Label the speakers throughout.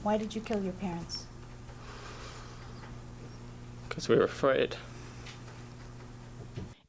Speaker 1: Why did you kill your parents?
Speaker 2: Because we were afraid.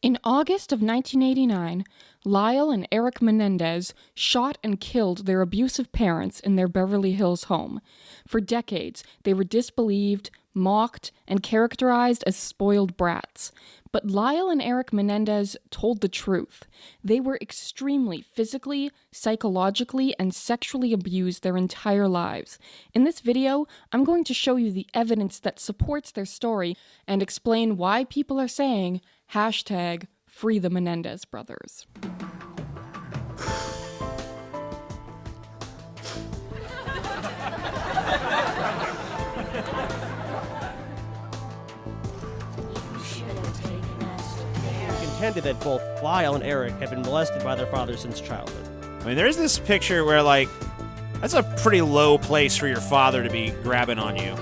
Speaker 3: In August of 1989, Lyle and Erik Menendez shot and killed their abusive parents in their Beverly Hills home. For decades, they were disbelieved, mocked, and characterized as spoiled brats. But Lyle and Erik Menendez told the truth. They were extremely physically, psychologically, and sexually abused their entire lives. In this video, I'm going to show you the evidence that supports their story and explain why people are saying #Free the Menendez brothers.
Speaker 4: Contended that both Lyle and Erik had been molested by their father since childhood.
Speaker 5: I mean, there's this picture where, like, that's a pretty low place for your father to be grabbing on you.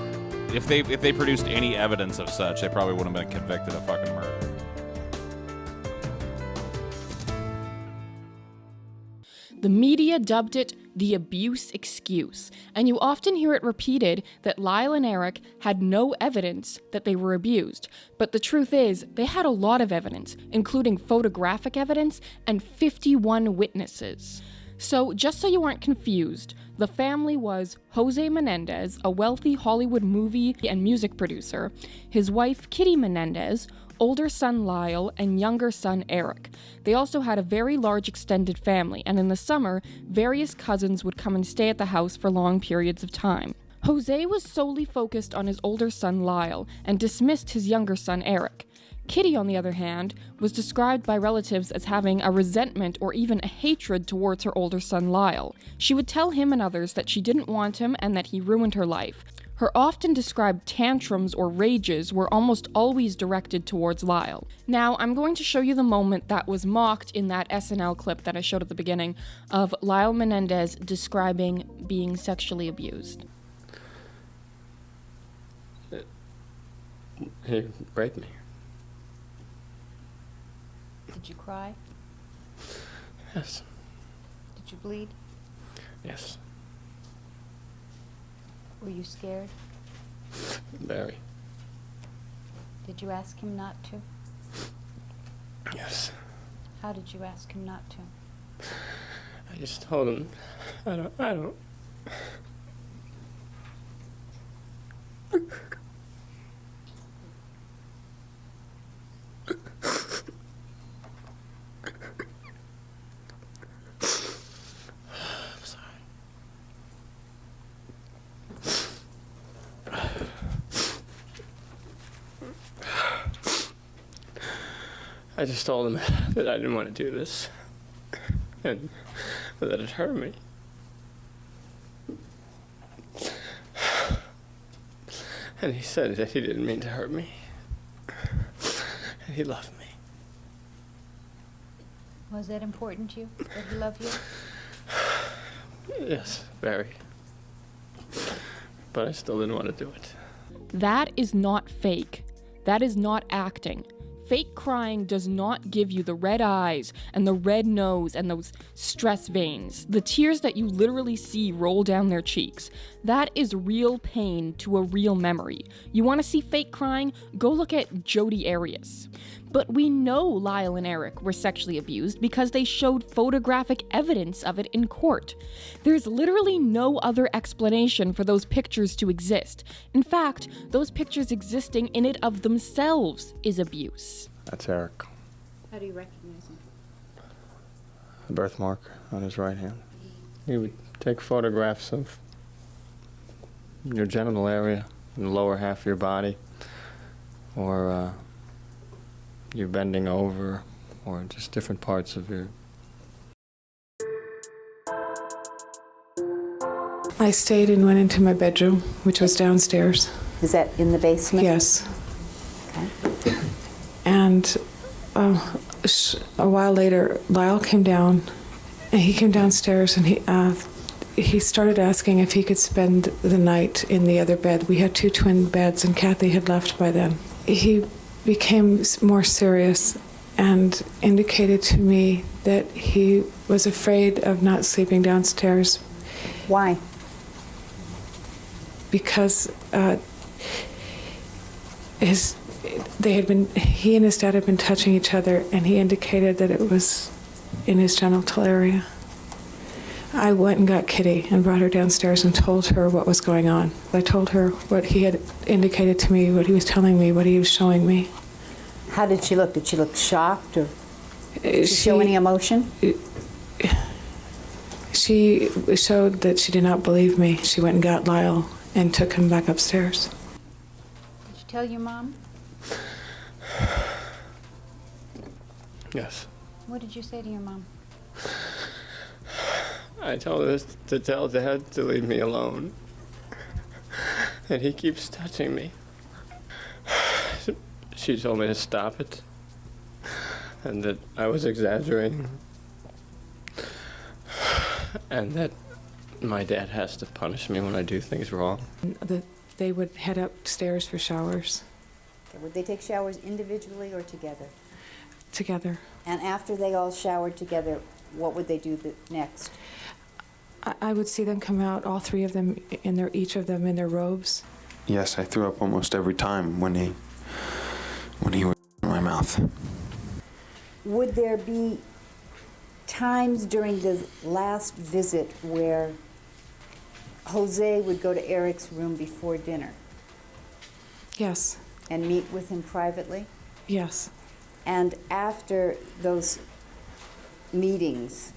Speaker 6: If they produced any evidence of such, they probably wouldn't have been convicted of fucking murder.
Speaker 3: The media dubbed it the abuse excuse, and you often hear it repeated that Lyle and Erik had no evidence that they were abused. But the truth is, they had a lot of evidence, including photographic evidence and 51 witnesses. So, just so you aren't confused, the family was Jose Menendez, a wealthy Hollywood movie and music producer, his wife Kitty Menendez, older son Lyle, and younger son Erik. They also had a very large extended family, and in the summer, various cousins would come and stay at the house for long periods of time. Jose was solely focused on his older son Lyle, and dismissed his younger son Erik. Kitty, on the other hand, was described by relatives as having a resentment or even a hatred towards her older son Lyle. She would tell him and others that she didn't want him and that he ruined her life. Her often described tantrums or rages were almost always directed towards Lyle. Now, I'm going to show you the moment that was mocked in that SNL clip that I showed at the beginning of Lyle Menendez describing being sexually abused.
Speaker 2: He raped me.
Speaker 1: Did you cry?
Speaker 2: Yes.
Speaker 1: Did you bleed?
Speaker 2: Yes.
Speaker 1: Were you scared?
Speaker 2: Very.
Speaker 1: Did you ask him not to?
Speaker 2: Yes.
Speaker 1: How did you ask him not to?
Speaker 2: I just told him, I don't. I just told him that I didn't want to do this, and that it hurt me. And he said that he didn't mean to hurt me, and he loved me.
Speaker 1: Was that important to you, that he loved you?
Speaker 2: Yes, very. But I still didn't want to do it.
Speaker 3: That is not fake. That is not acting. Fake crying does not give you the red eyes and the red nose and those stress veins, the tears that you literally see roll down their cheeks. That is real pain to a real memory. You want to see fake crying? Go look at Jodi Arias. But we know Lyle and Erik were sexually abused because they showed photographic evidence of it in court. There's literally no other explanation for those pictures to exist. In fact, those pictures existing in it of themselves is abuse.
Speaker 2: That's Erik.
Speaker 1: How do you recognize him?
Speaker 2: A birthmark on his right hand. He would take photographs of your genital area, in the lower half of your body, or you bending over, or just different parts of your...
Speaker 7: I stayed and went into my bedroom, which was downstairs.
Speaker 1: Is that in the basement?
Speaker 7: Yes.
Speaker 1: Okay.
Speaker 7: And a while later, Lyle came down, and he came downstairs, and he started asking if he could spend the night in the other bed. We had 2 twin beds, and Kathy had left by then. He became more serious and indicated to me that he was afraid of not sleeping downstairs.
Speaker 1: Why?
Speaker 7: because he and his dad had been touching each other, and he indicated that it was in his genital area. I went and got Kitty and brought her downstairs and told her what was going on. I told her what he had indicated to me, what he was telling me, what he was showing me.
Speaker 1: How did she look? Did she look shocked, or did she show any emotion?
Speaker 7: She showed that she did not believe me. She went and got Lyle and took him back upstairs.
Speaker 1: Did you tell your mom?
Speaker 2: Yes.
Speaker 1: What did you say to your mom?
Speaker 2: I told her to tell Dad to leave me alone. And he keeps touching me. She told me to stop it. And that I was exaggerating. And that my dad has to punish me when I do things wrong.
Speaker 7: They would head upstairs for showers
Speaker 1: Okay, would they take showers individually or together?
Speaker 7: together.
Speaker 1: And after they all showered together, what would they do next?
Speaker 7: I would see them come out, all three of them, each of them in their robes.
Speaker 8: Yes, I threw up almost every time when he was in my mouth.
Speaker 1: Would there be times during the last visit where Jose would go to Eric's room before dinner
Speaker 7: Yes,
Speaker 1: and meet with him privately?
Speaker 7: yes.
Speaker 1: And after those meetings,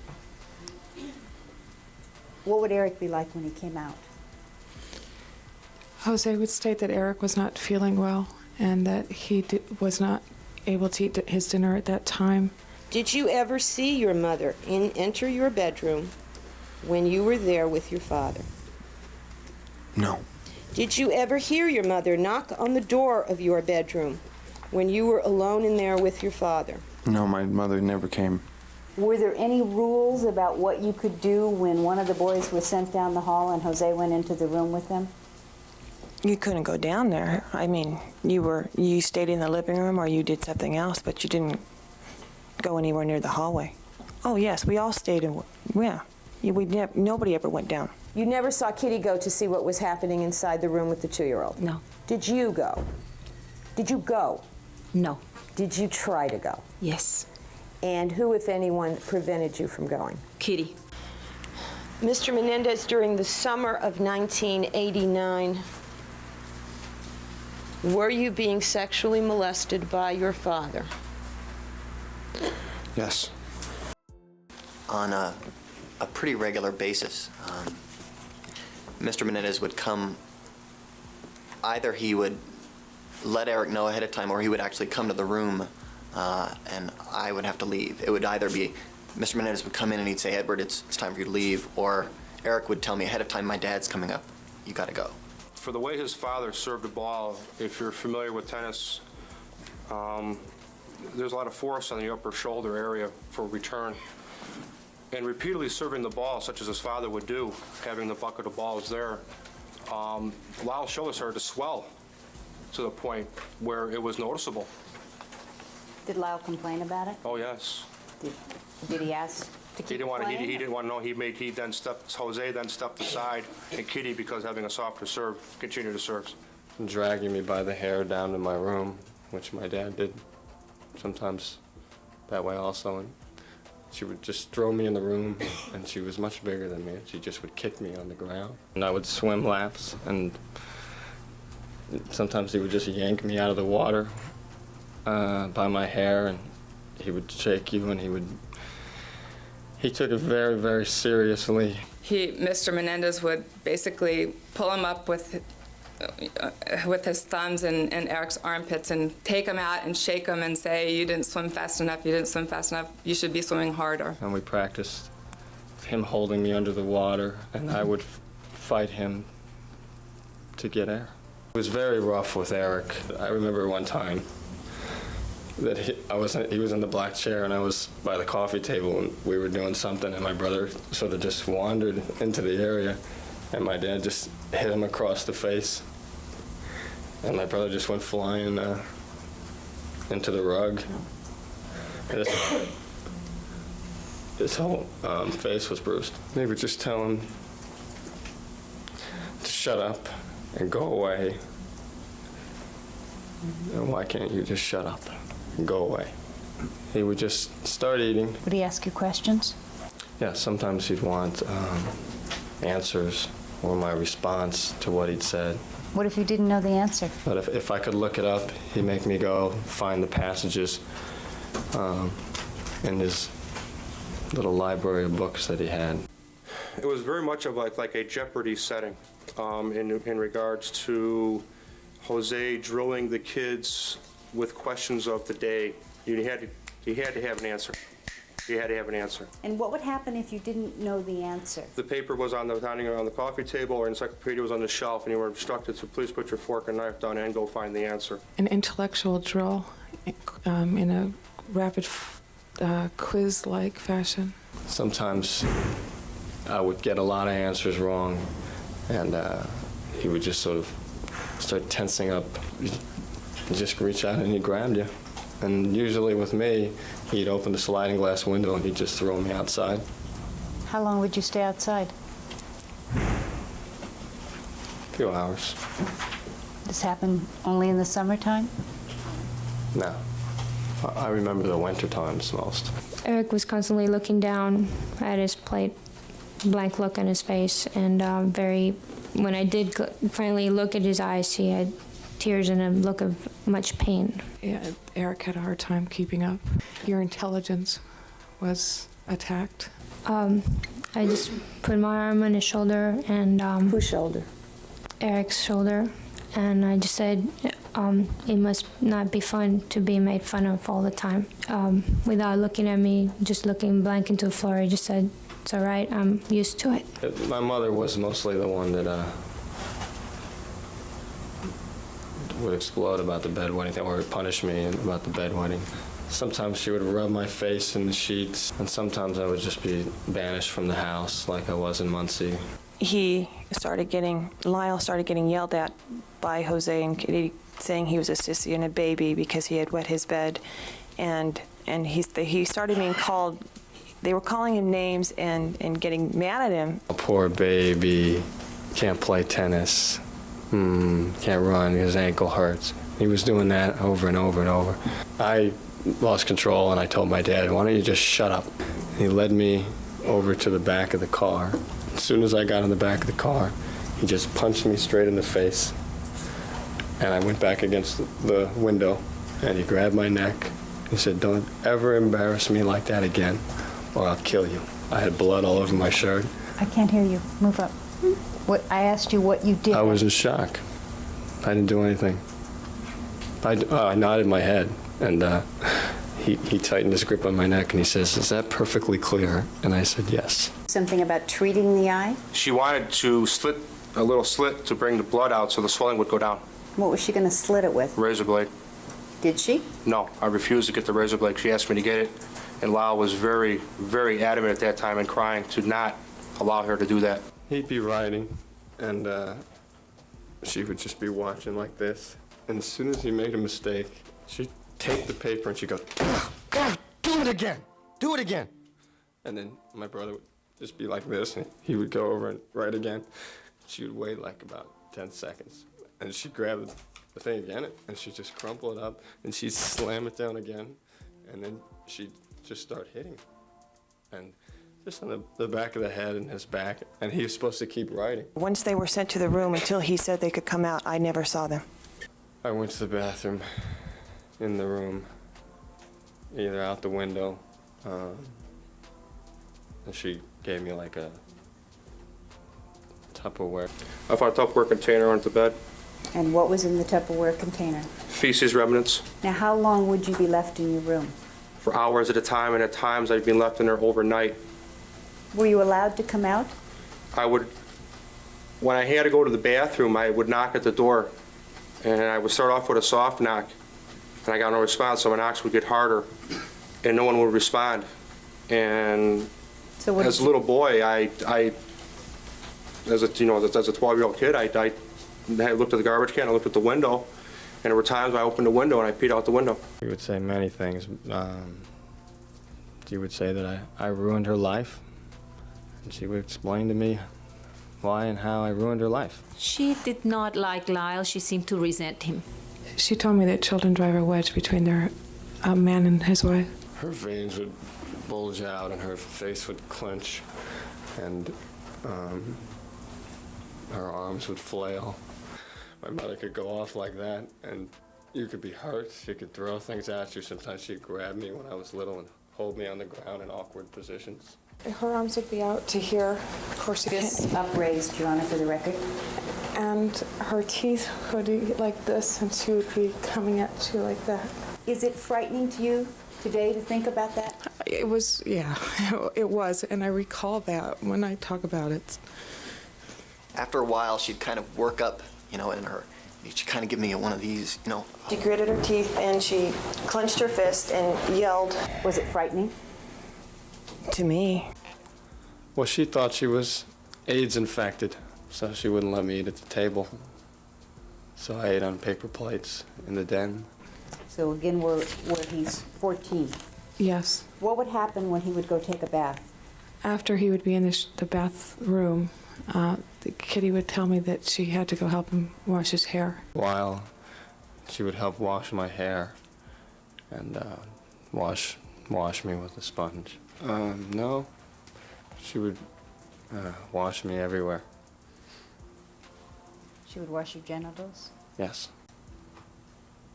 Speaker 1: what would Eric be like when he came out?
Speaker 7: Jose would state that Eric was not feeling well and that he was not able to eat his dinner at that time.
Speaker 9: Did you ever see your mother enter your bedroom when you were there with your father?
Speaker 8: No,
Speaker 9: Did you ever hear your mother knock on the door of your bedroom when you were alone in there with your father?
Speaker 8: no, my mother never came.
Speaker 1: Were there any rules about what you could do when one of the boys was sent down the hall and Jose went into the room with them?
Speaker 10: You couldn't go down there. I mean, you stayed in the living room or you did something else, but you didn't go anywhere near the hallway. Oh yes, we all stayed in. Yeah, nobody ever went down.
Speaker 9: You never saw Kitty go to see what was happening inside the room with the 2-year-old?
Speaker 11: No.
Speaker 9: Did you go? Did you go?
Speaker 11: No.
Speaker 9: Did you try to go?
Speaker 11: Yes.
Speaker 9: And who, if anyone, prevented you from going?
Speaker 11: Kitty.
Speaker 9: Mr. Menendez, during the summer of 1989, were you being sexually molested by your father?
Speaker 8: Yes.
Speaker 12: On a pretty regular basis. Mr. Menendez would come, either he would let Eric know ahead of time or he would actually come to the room and I would have to leave. It would either be Mr. Menendez would come in and he'd say, Edward, it's time for you to leave, or Eric would tell me ahead of time, my dad's coming up, you gotta go.
Speaker 13: For the way his father served the ball, if you're familiar with tennis, there's a lot of force on the upper shoulder area for return. And repeatedly serving the ball, such as his father would do, having the bucket of balls there, Lyle's shoulder started to swell to the point where it was noticeable.
Speaker 1: Did Lyle complain about it?
Speaker 13: Oh, yes.
Speaker 1: Did he ask to keep
Speaker 13: He didn't want to.
Speaker 1: playing?
Speaker 13: He didn't want to know. Jose then stepped aside, and Kitty, because having a softer serve, continued to serve.
Speaker 2: Dragging me by the hair down to my room, which my dad did sometimes that way also. And she would just throw me in the room, and she was much bigger than me. She just would kick me on the ground. And I would swim laps, and sometimes he would just yank me out of the water by my hair, and he would shake you, and he took it very, very seriously.
Speaker 14: Mr. Menendez would basically pull him up with his thumbs in Eric's armpits and take him out and shake him and say, you didn't swim fast enough, you didn't swim fast enough, you should be swimming harder.
Speaker 2: And we practiced him holding me under the water, and I would fight him to get air. It was very rough with Eric. I remember one time that he was in the black chair and I was by the coffee table and we were doing something, and my brother sort of just wandered into the area and my dad just hit him across the face, and my brother just went flying into the rug. And his whole face was bruised. They would just tell him to shut up and go away. And why can't you just shut up and go away? He would just start eating.
Speaker 1: Would he ask you questions?
Speaker 2: Yeah, sometimes he'd want answers or my response to what he'd said.
Speaker 1: What if you didn't know the answer?
Speaker 2: But if I could look it up, he'd make me go find the passages in his little library of books that he had.
Speaker 13: It was very much of like a Jeopardy setting in regards to Jose drilling the kids with questions of the day. You had to have an answer. You had to have an answer.
Speaker 1: And what would happen if you didn't know the answer?
Speaker 13: The paper was on the coffee table, or encyclopedia was on the shelf, and you were instructed to please put your fork and knife down and go find the answer.
Speaker 7: An intellectual drill in a rapid quiz-like fashion.
Speaker 2: Sometimes I would get a lot of answers wrong, and he would just sort of start tensing up. He'd just reach out and he'd grab you. And usually with me, he'd open the sliding glass window and he'd just throw me outside.
Speaker 1: How long would you stay outside?
Speaker 2: A few hours.
Speaker 1: This happened only in the summertime?
Speaker 2: No. I remember the winter times most.
Speaker 11: Erik was constantly looking down at his plate, blank look on his face, and when I did finally look at his eyes, he had tears and a look of much pain.
Speaker 7: Yeah, Erik had a hard time keeping up. Your intelligence was attacked.
Speaker 11: I just put my arm on his shoulder and...
Speaker 1: Whose shoulder?
Speaker 11: Erik's shoulder. And I just said, it must not be fun to be made fun of all the time. Without looking at me, just looking blank into the floor, he just said, it's all right, I'm used to it.
Speaker 2: My mother was mostly the one that would explode about the bedwetting thing, or would punish me about the bedwetting. Sometimes she would rub my face in the sheets, and sometimes I would just be banished from the house like I was in Muncie.
Speaker 10: Lyle started getting yelled at by Jose and Kitty, saying he was a sissy and a baby because he had wet his bed, and he started being called. They were calling him names and getting mad at him.
Speaker 2: A poor baby, can't play tennis, can't run, his ankle hurts. He was doing that over and over and over. I lost control and I told my dad, why don't you just shut up? He led me over to the back of the car. As soon as I got in the back of the car, he just punched me straight in the face. And I went back against the window and he grabbed my neck. He said, don't ever embarrass me like that again or I'll kill you. I had blood all over my shirt.
Speaker 1: I can't hear you. Move up. I asked you what you did.
Speaker 2: I was in shock. I didn't do anything. I nodded my head, and he tightened his grip on my neck, and he says, is that perfectly clear? And I said, yes.
Speaker 1: Something about treating the eye?
Speaker 13: She wanted to slit a little slit to bring the blood out so the swelling would go down.
Speaker 1: What was she going to slit it with?
Speaker 13: Razor blade.
Speaker 1: Did she?
Speaker 13: No, I refused to get the razor blade. She asked me to get it, and Lyle was very, very adamant at that time and crying to not allow her to do that.
Speaker 2: He'd be writing, and she would just be watching like this. And as soon as he made a mistake, she'd take the paper and she'd go, God, do it again! Do it again! And then my brother would just be like this, and he would go over and write again. She would wait like about 10 seconds. And she'd grab the thing again, and she'd just crumple it up, and she'd slam it down again, and then she'd just start hitting. And just on the back of the head and his back, and he was supposed to keep writing.
Speaker 10: Once they were sent to the room, until he said they could come out, I never saw them.
Speaker 2: I went to the bathroom in the room, either out the window, and she gave me like a Tupperware.
Speaker 13: I found a Tupperware container under the bed.
Speaker 1: And what was in the Tupperware container?
Speaker 13: Feces remnants.
Speaker 1: Now, how long would you be left in your room?
Speaker 13: For hours at a time, and at times I'd been left in there overnight.
Speaker 1: Were you allowed to come out?
Speaker 13: When I had to go to the bathroom, I would knock at the door, and I would start off with a soft knock, and I got no response, so my knocks would get harder, and no one would respond. And
Speaker 1: so
Speaker 13: as a little boy, as a 12-year-old kid, I looked at the garbage can, I looked at the window, and there were times when I opened the window and I peed out the window.
Speaker 2: She would say many things. She would say that I ruined her life. And she would explain to me why and how I ruined her life.
Speaker 15: She did not like Lyle. She seemed to resent him.
Speaker 7: She told me that children drive a wedge between their man and his wife.
Speaker 2: Her veins would bulge out and her face would clench, and her arms would flail. My mother could go off like that, and you could be hurt. She could throw things at you. Sometimes she'd grab me when I was little and hold me on the ground in awkward positions.
Speaker 7: Her arms would be out to here. Of course,
Speaker 1: This upraised, Your Honor, for the record.
Speaker 7: And her teeth would be like this, and she would be coming at you like that.
Speaker 1: Is it frightening to you today to think about that?
Speaker 7: It was, yeah, it was, and I recall that when I talk about it.
Speaker 12: After a while, she'd kind of work up, in her. She'd kind of give me one of these,
Speaker 10: She gritted her teeth and she clenched her fist and yelled.
Speaker 1: Was it frightening?
Speaker 10: To me.
Speaker 2: Well, she thought she was AIDS infected, so she wouldn't let me eat at the table. So I ate on paper plates in the den.
Speaker 1: So again, where he's 14.
Speaker 7: Yes.
Speaker 1: What would happen when he would go take a bath?
Speaker 7: After he would be in the bathroom, the kitty would tell me that she had to go help him wash his hair.
Speaker 2: While she would help wash my hair and wash me with a sponge. No, she would wash me everywhere.
Speaker 1: She would wash your genitals?
Speaker 2: Yes.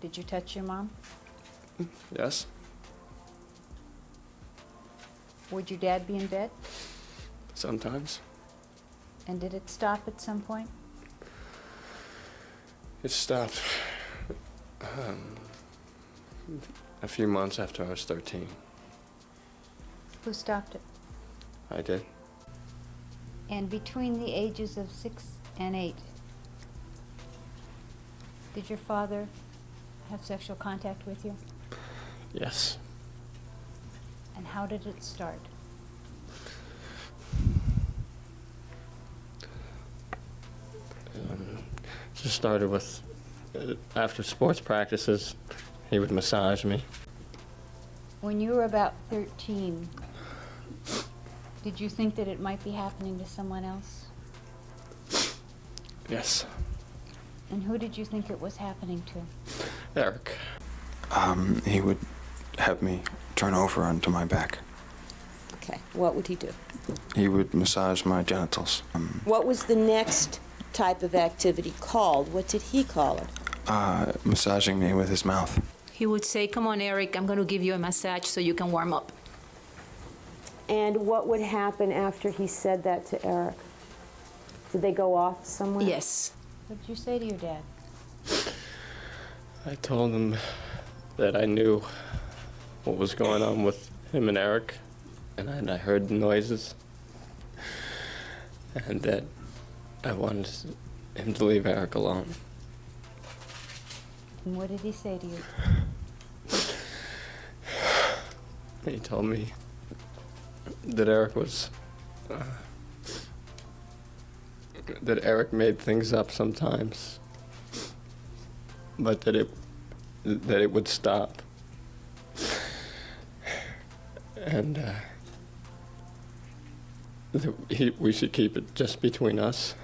Speaker 1: Did you touch your mom?
Speaker 2: Yes.
Speaker 1: Would your dad be in bed?
Speaker 2: Sometimes.
Speaker 1: And did it stop at some point?
Speaker 2: It stopped a few months after I was 13.
Speaker 1: Who stopped it?
Speaker 2: I did.
Speaker 1: And between the ages of 6 and 8, did your father have sexual contact with you?
Speaker 2: Yes.
Speaker 1: And how did it start?
Speaker 2: Just started with, after sports practices, he would massage me.
Speaker 1: When you were about 13, did you think that it might be happening to someone else?
Speaker 2: Yes.
Speaker 1: And who did you think it was happening to?
Speaker 2: Eric.
Speaker 8: He would have me turn over onto my back.
Speaker 9: Okay, what would he do?
Speaker 8: He would massage my genitals.
Speaker 9: What was the next type of activity called? What did he call it?
Speaker 8: Massaging me with his mouth.
Speaker 15: He would say, "Come on, Eric, I'm going to give you a massage so you can warm up."
Speaker 9: And what would happen after he said that to Eric? Did they go off somewhere?
Speaker 15: Yes.
Speaker 1: What did you say to your dad?
Speaker 2: I told him that I knew what was going on with him and Eric, and I heard the noises, and that I wanted him to leave Eric alone.
Speaker 1: And what did he say to you?
Speaker 2: He told me that Eric was, that Eric made things up sometimes, but that it would stop, and that we should keep it just between us,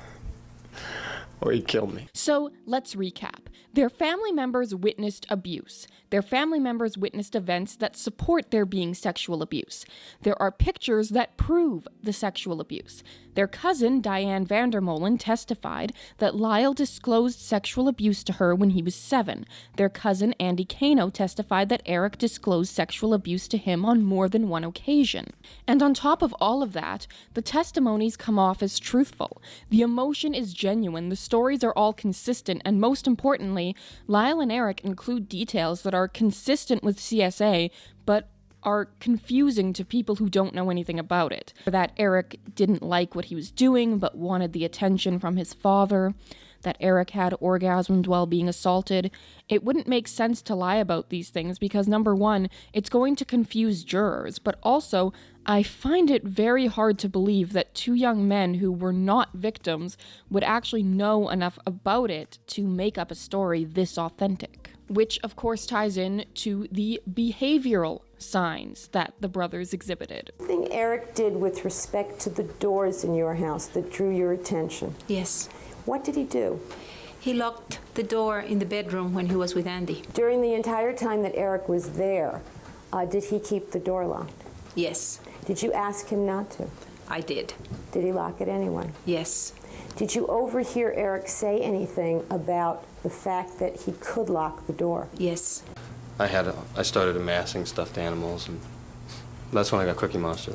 Speaker 2: or he'd kill me.
Speaker 3: So let's recap. Their family members witnessed abuse. Their family members witnessed events that support there being sexual abuse. There are pictures that prove the sexual abuse. Their cousin, Diane Vandermolen, testified that Lyle disclosed sexual abuse to her when he was 7. Their cousin, Andy Kano, testified that Eric disclosed sexual abuse to him on more than one occasion. And on top of all of that, the testimonies come off as truthful. The emotion is genuine, the stories are all consistent, and most importantly, Lyle and Eric include details that are consistent with CSA, but are confusing to people who don't know anything about it. That Eric didn't like what he was doing, but wanted the attention from his father. That Eric had orgasms while being assaulted. It wouldn't make sense to lie about these things because, number one, it's going to confuse jurors, but also, I find it very hard to believe that 2 young men who were not victims would actually know enough about it to make up a story this authentic. Which, of course, ties in to the behavioral signs that the brothers exhibited.
Speaker 9: Thing Eric did with respect to the doors in your house that drew your attention.
Speaker 15: Yes.
Speaker 9: What did he do?
Speaker 15: He locked the door in the bedroom when he was with Andy.
Speaker 9: During the entire time that Eric was there, did he keep the door locked?
Speaker 15: Yes.
Speaker 9: Did you ask him not to?
Speaker 15: I did.
Speaker 9: Did he lock it anyway?
Speaker 15: Yes.
Speaker 9: Did you overhear Eric say anything about the fact that he could lock the door?
Speaker 15: Yes.
Speaker 2: I started amassing stuffed animals, and that's when I got Cookie Monster.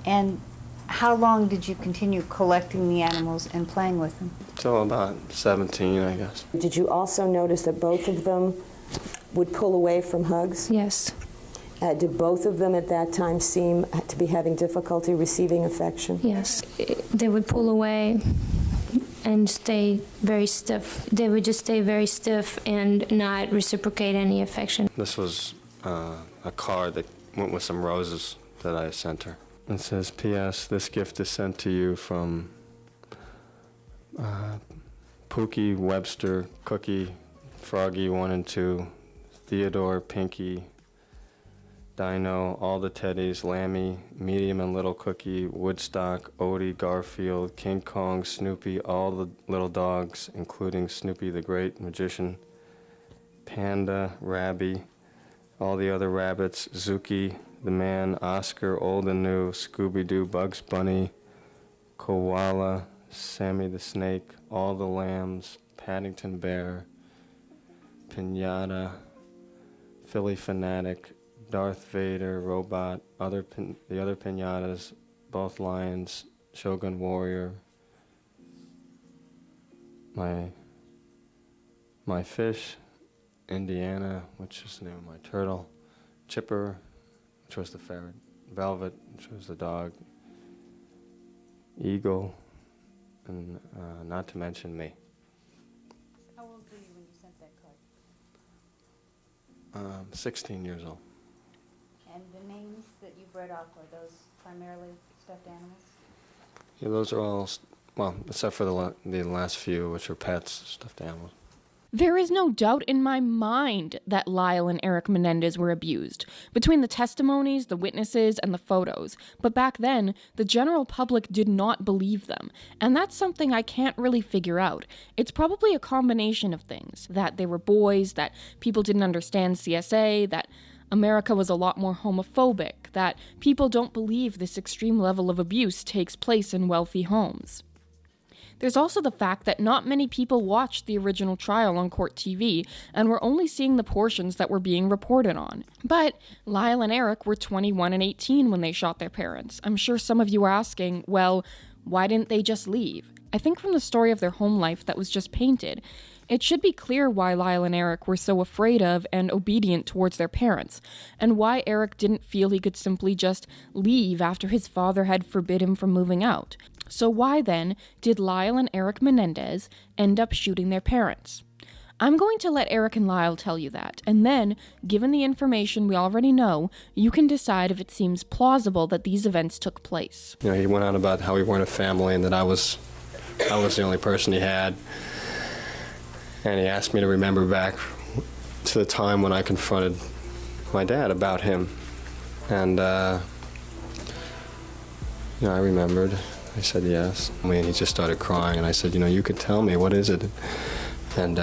Speaker 1: And how long did you continue collecting the animals and playing with them?
Speaker 2: Till about 17, I guess.
Speaker 9: Did you also notice that both of them would pull away from hugs?
Speaker 11: Yes.
Speaker 9: Did both of them at that time seem to be having difficulty receiving affection?
Speaker 11: Yes. They would pull away and stay very stiff. They would just stay very stiff and not reciprocate any affection.
Speaker 2: This was a card that went with some roses that I sent her. It says, P.S. This gift is sent to you from Pookie, Webster, Cookie, Froggy 1 and 2, Theodore, Pinky, Dino, all the teddies, Lammy, Medium and Little Cookie, Woodstock, Odie, Garfield, King Kong, Snoopy, all the little dogs, including Snoopy the Great Magician, Panda, Rabby, all the other rabbits, Zuki, the Man, Oscar, Old and New, Scooby-Doo, Bugs Bunny, Koala, Sammy the Snake, all the lambs, Paddington Bear, Pinata, Philly Fanatic, Darth Vader, Robot, the other pinatas, both lions, Shogun Warrior, my fish, Indiana, which is the name of my turtle, Chipper, which was the ferret, Velvet, which was the dog, Eagle, and not to mention me.
Speaker 1: How old were you when you sent that card?
Speaker 2: 16 years old.
Speaker 1: And the names that you've read off, are those primarily stuffed animals?
Speaker 2: Yeah, those are all, well, except for the last few, which are pets, stuffed animals.
Speaker 3: There is no doubt in my mind that Lyle and Erik Menendez were abused, between the testimonies, the witnesses, and the photos. But back then, the general public did not believe them, and that's something I can't really figure out. It's probably a combination of things, that they were boys, that people didn't understand CSA, that America was a lot more homophobic, that people don't believe this extreme level of abuse takes place in wealthy homes. There's also the fact that not many people watched the original trial on court TV and were only seeing the portions that were being reported on. But Lyle and Erik were 21 and 18 when they shot their parents. I'm sure some of you are asking, well, why didn't they just leave? I think from the story of their home life that was just painted, it should be clear why Lyle and Erik were so afraid of and obedient towards their parents, and why Erik didn't feel he could simply just leave after his father had forbid him from moving out. So why then did Lyle and Erik Menendez end up shooting their parents? I'm going to let Erik and Lyle tell you that, and then, given the information we already know, you can decide if it seems plausible that these events took place.
Speaker 2: You know, he went on about how we weren't a family and that I was the only person he had. And he asked me to remember back to the time when I confronted my dad about him. And, I remembered. I said yes. He just started crying, and I said, you could tell me, what is it? And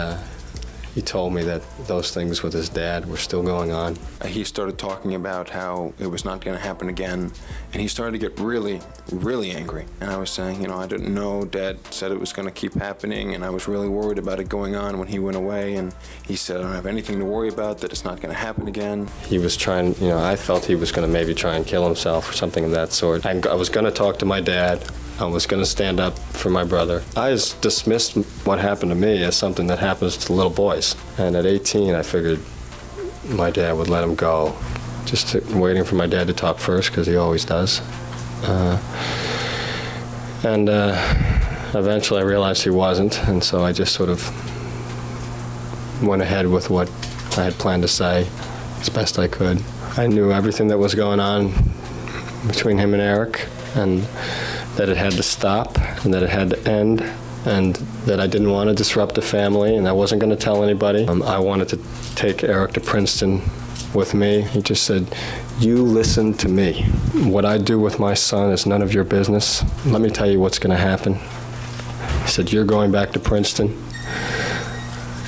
Speaker 2: he told me that those things with his dad were still going on.
Speaker 8: He started talking about how it was not going to happen again, and he started to get really, really angry. And I was saying, I didn't know. Dad said it was going to keep happening, and I was really worried about it going on when he went away. And he said, I don't have anything to worry about, that it's not going to happen again.
Speaker 2: He was trying, I felt he was going to maybe try and kill himself or something of that sort. I was going to talk to my dad. I was going to stand up for my brother. I just dismissed what happened to me as something that happens to little boys. And at 18, I figured my dad would let him go. Just waiting for my dad to talk first, because he always does. Eventually I realized he wasn't, and so I just sort of went ahead with what I had planned to say as best I could. I knew everything that was going on between him and Erik, and that it had to stop, and that it had to end, and that I didn't want to disrupt the family, and I wasn't going to tell anybody. I wanted to take Erik to Princeton with me. He just said, "You listen to me. What I do with my son is none of your business. Let me tell you what's going to happen." He said, "You're going back to Princeton,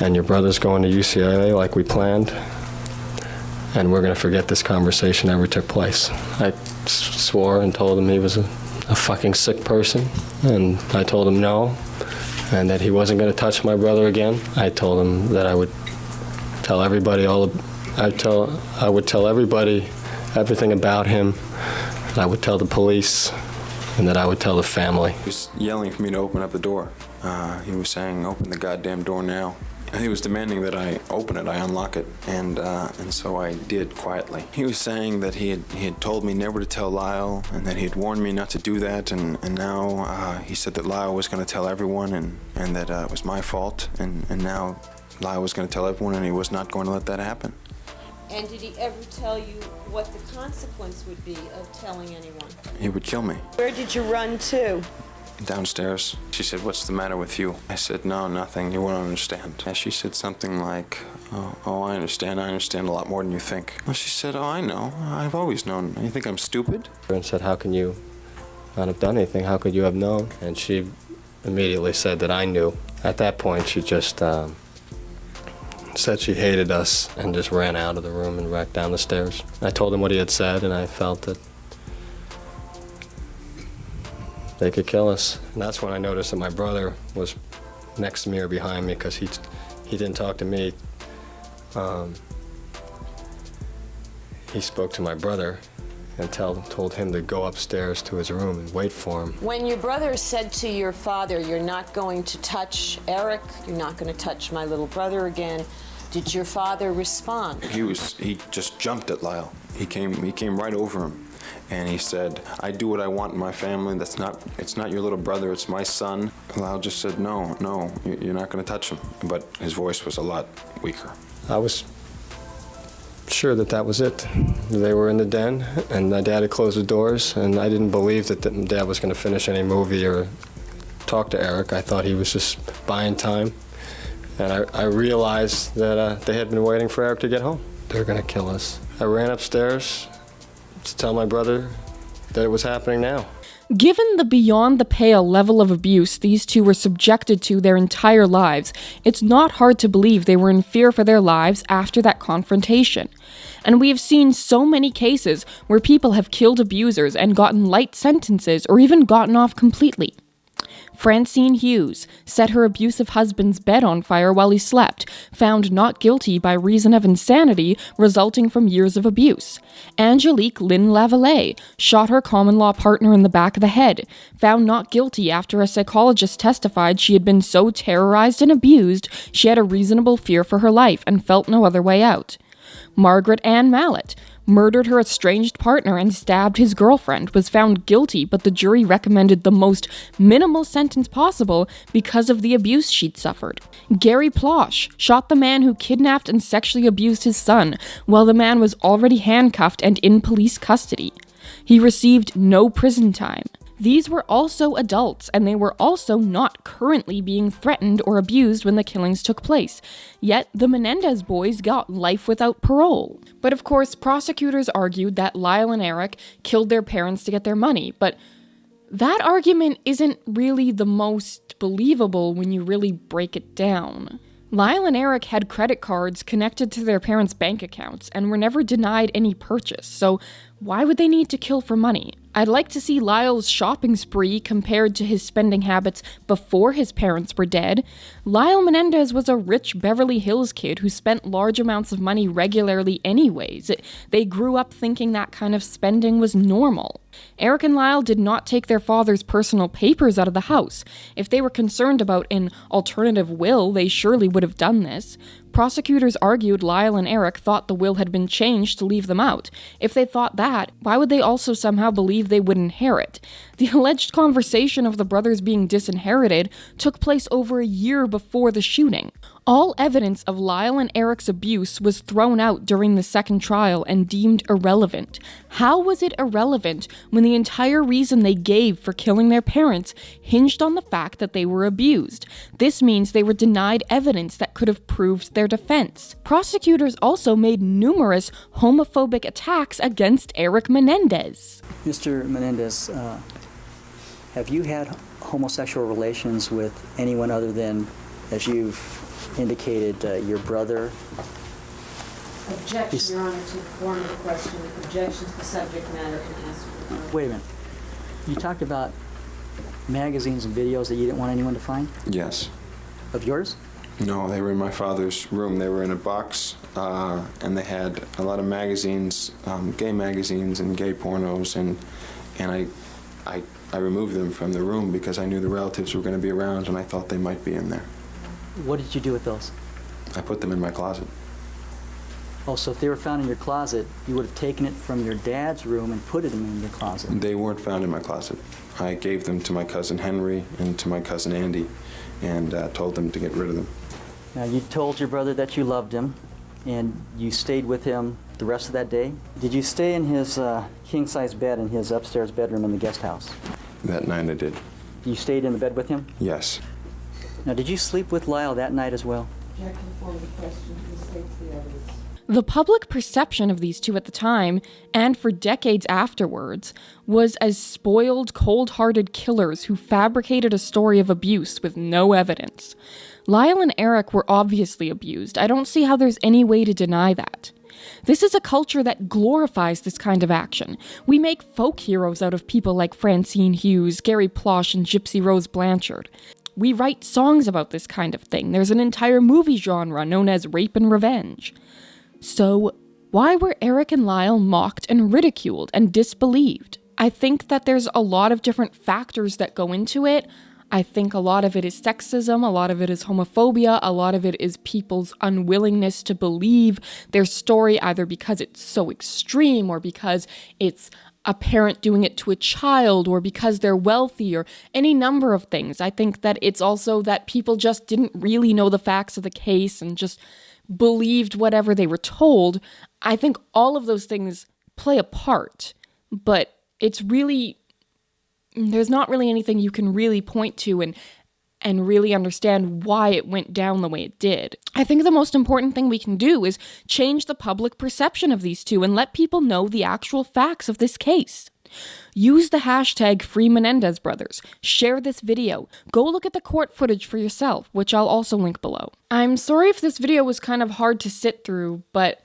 Speaker 2: and your brother's going to UCLA like we planned, and we're going to forget this conversation ever took place." I swore and told him he was a fucking sick person, and I told him no, and that he wasn't going to touch my brother again. I told him that I would tell everybody I would tell everybody everything about him, and I would tell the police, and that I would tell the family.
Speaker 8: He was yelling for me to open up the door. He was saying, "Open the goddamn door now." He was demanding that I open it, I unlock it, and so I did quietly. He was saying that he had told me never to tell Lyle, and that he had warned me not to do that, and now he said that Lyle was going to tell everyone, and that it was my fault, and now Lyle was going to tell everyone, and he was not going to let that happen.
Speaker 9: And did he ever tell you what the consequence would be of telling anyone?
Speaker 8: He would kill me.
Speaker 9: Where did you run to?
Speaker 8: Downstairs. She said, "What's the matter with you?" I said, "No, nothing. You won't understand." And she said something like, oh, I understand a lot more than you think. Well, she said, "Oh, I know. I've always known. You think I'm stupid?"
Speaker 2: And said, "How can you not have done anything? How could you have known?" And she immediately said that I knew. At that point, she just said she hated us and just ran out of the room and back down the stairs. I told him what he had said, and I felt that they could kill us. And that's when I noticed that my brother was next to me or behind me, because he didn't talk to me. He spoke to my brother and told him to go upstairs to his room and wait for him.
Speaker 9: When your brother said to your father, "You're not going to touch Eric, you're not going to touch my little brother again," did your father respond?
Speaker 8: He just jumped at Lyle. He came right over him. And he said, "I do what I want in my family. It's not your little brother, it's my son." Lyle just said, no, you're not going to touch him. But his voice was a lot weaker.
Speaker 2: I was sure that was it. They were in the den, and my dad had closed the doors, and I didn't believe that Dad was going to finish any movie or talk to Eric. I thought he was just buying time. And I realized that they had been waiting for Eric to get home. They were going to kill us. I ran upstairs to tell my brother that it was happening now.
Speaker 3: Given the beyond the pale level of abuse these two were subjected to their entire lives, it's not hard to believe they were in fear for their lives after that confrontation. And we have seen so many cases where people have killed abusers and gotten light sentences or even gotten off completely. Francine Hughes set her abusive husband's bed on fire while he slept, found not guilty by reason of insanity resulting from years of abuse. Angelique Lynn Lavallee shot her common-law partner in the back of the head, found not guilty after a psychologist testified she had been so terrorized and abused she had a reasonable fear for her life and felt no other way out. Margaret Ann Mallett murdered her estranged partner and stabbed his girlfriend, was found guilty, but the jury recommended the most minimal sentence possible because of the abuse she'd suffered. Gary Plosh shot the man who kidnapped and sexually abused his son while the man was already handcuffed and in police custody. He received no prison time. These were also adults, and they were also not currently being threatened or abused when the killings took place. Yet, the Menendez boys got life without parole. But of course, prosecutors argued that Lyle and Eric killed their parents to get their money, but that argument isn't really the most believable when you really break it down. Lyle and Eric had credit cards connected to their parents' bank accounts and were never denied any purchase, so why would they need to kill for money? I'd like to see Lyle's shopping spree compared to his spending habits before his parents were dead. Lyle Menendez was a rich Beverly Hills kid who spent large amounts of money regularly anyways. They grew up thinking that kind of spending was normal. Erik and Lyle did not take their father's personal papers out of the house. If they were concerned about an alternative will, they surely would have done this. Prosecutors argued Lyle and Erik thought the will had been changed to leave them out. If they thought that, why would they also somehow believe they would inherit? The alleged conversation of the brothers being disinherited took place over a year before the shooting. All evidence of Lyle and Eric's abuse was thrown out during the second trial and deemed irrelevant. How was it irrelevant when the entire reason they gave for killing their parents hinged on the fact that they were abused? This means they were denied evidence that could have proved their defense. Prosecutors also made numerous homophobic attacks against Erik Menendez.
Speaker 16: Mr. Menendez, have you had homosexual relations with anyone other than, as you've indicated, your brother?
Speaker 9: Objection, Your Honor, to the form of the question. Objection to the subject matter and ask.
Speaker 16: Wait a minute. You talked about magazines and videos that you didn't want anyone to find?
Speaker 8: Yes.
Speaker 16: Of yours?
Speaker 8: No, they were in my father's room. They were in a box, and they had a lot of magazines, gay magazines and gay pornos, and I removed them from the room because I knew the relatives were going to be around, and I thought they might be in there.
Speaker 16: What did you do with those?
Speaker 8: I put them in my closet.
Speaker 16: Oh, so if they were found in your closet, you would have taken it from your dad's room and put it in your closet?
Speaker 8: They weren't found in my closet. I gave them to my cousin Henry and to my cousin Andy, and told them to get rid of them.
Speaker 16: Now, you told your brother that you loved him, and you stayed with him the rest of that day. Did you stay in his king-size bed in his upstairs bedroom in the guest house?
Speaker 8: That night I did.
Speaker 16: You stayed in the bed with him?
Speaker 8: Yes.
Speaker 16: Now, did you sleep with Lyle that night as well?
Speaker 9: Objection to the form of the question. Please state the evidence.
Speaker 3: The public perception of these two at the time, and for decades afterwards, was as spoiled, cold-hearted killers who fabricated a story of abuse with no evidence. Lyle and Erik were obviously abused. I don't see how there's any way to deny that. This is a culture that glorifies this kind of action. We make folk heroes out of people like Francine Hughes, Gary Plosh, and Gypsy Rose Blanchard. We write songs about this kind of thing. There's an entire movie genre known as rape and revenge. So, why were Erik and Lyle mocked and ridiculed and disbelieved? I think that there's a lot of different factors that go into it. I think a lot of it is sexism, a lot of it is homophobia, a lot of it is people's unwillingness to believe their story, either because it's so extreme or because it's a parent doing it to a child or because they're wealthy or any number of things. I think that it's also that people just didn't really know the facts of the case and just believed whatever they were told. I think all of those things play a part, but it's really, there's not really anything you can really point to and really understand why it went down the way it did. I think the most important thing we can do is change the public perception of these two and let people know the actual facts of this case. Use the hashtag #FreeMenendezBrothers. Share this video. Go look at the court footage for yourself, which I'll also link below. I'm sorry if this video was kind of hard to sit through, but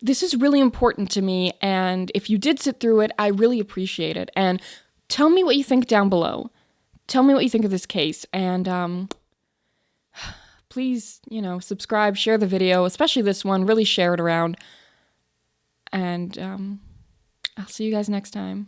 Speaker 3: this is really important to me, and if you did sit through it, I really appreciate it. And tell me what you think down below. Tell me what you think of this case, and please, subscribe, share the video, especially this one, really share it around, and I'll see you guys next time.